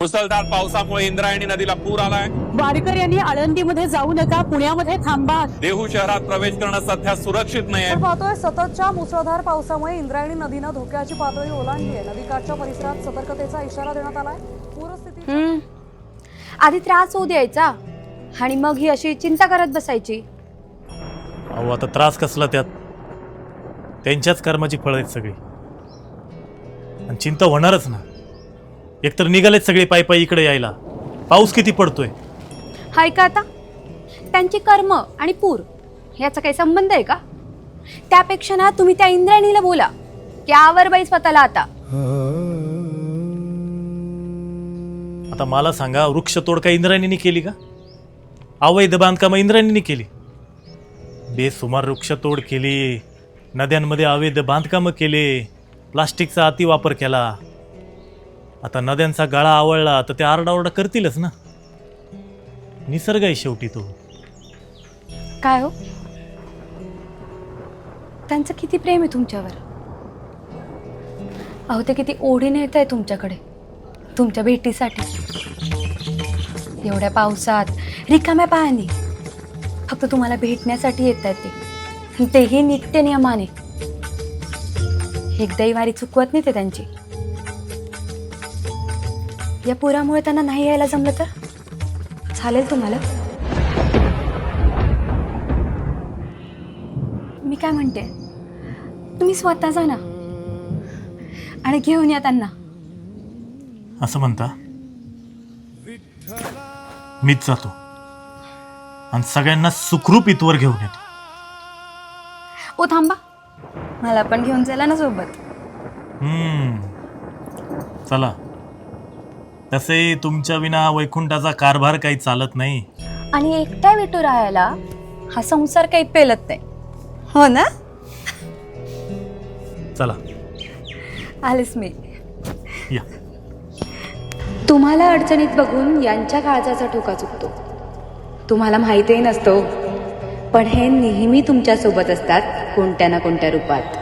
मुसळधार पावसामुळे इंद्रायणी नदीला पूर आलाय। वारकऱ्यांनी आळंदीमध्ये जाऊ नका, पुण्यामध्ये थांबा। देहू शहरात प्रवेश करणं सध्या सुरक्षित नाहीये। पाहतोय सततच्या मुसळधार पावसामुळे इंद्रायणी नदीनं धोक्याची पातळी ओलांडली आहे। नदीकाठच्या परिसरात सतर्कतेचा इशारा देण्यात आलाय। पूरस्थिती आधी त्रास होऊ द्यायचा आणि मग ही अशी चिंता करत बसायची। अहो आता त्रास कसला त्यात, त्यांच्याच कर्माची फळं आहेत सगळी, आणि चिंता होणारच ना। एकतर निघालेत सगळे पायी पायी इकडे यायला, पाऊस किती पडतोय। हाय का आता त्यांची कर्म आणि पूर याचा काही संबंध आहे का? त्यापेक्षा ना तुम्ही त्या इंद्रायणीला बोला की आवर बाई स्वतःला आता। आता मला सांगा, वृक्षतोड का इंद्रायणीने केली का? अवैध बांधकाम इंद्रायणीने केली? बेसुमार वृक्षतोड केली, नद्यांमध्ये अवैध बांधकाम केले, प्लास्टिकचा अतिवापर केला। आता नद्यांचा गळा आवळला तर ते आरडाओरडा करतीलच ना। निसर्ग आहे शेवटी तो। काय हो, त्यांचं किती प्रेम आहे तुमच्यावर। अहो ते किती ओढीने येत आहे तुमच्याकडे, तुमच्या भेटीसाठी। एवढ्या पावसात रिकाम्या पायाने फक्त तुम्हाला भेटण्यासाठी येत आहेत तेही नित्य नियमाने। एकदाही वारी चुकवत नाही ते त्यांची। या पुरामुळे त्यांना नाही यायला जमलं तर चालेल तुम्हाला? मी काय म्हणते, तुम्ही स्वतः जा ना आणि घेऊन या त्यांना। असं म्हणता? मीच जातो आणि सगळ्यांना सुखरूप इथवर घेऊन येतो। ओ थांबा, मला पण घेऊन चला ना सोबत। चला, तसे तुमच्या विना वैकुंठाचा कारभार काही चालत नाही। आणि एकटा विटू राहायला हा संसार काही पेलत नाही, हो ना? चला आलेच मी। या। तुम्हाला अडचणीत बघून यांच्या काळजाचा ठोका चुकतो। तुम्हाला माहितीही नसतो, पण हे नेहमी तुमच्या सोबत असतात कोणत्या ना कोणत्या रूपात।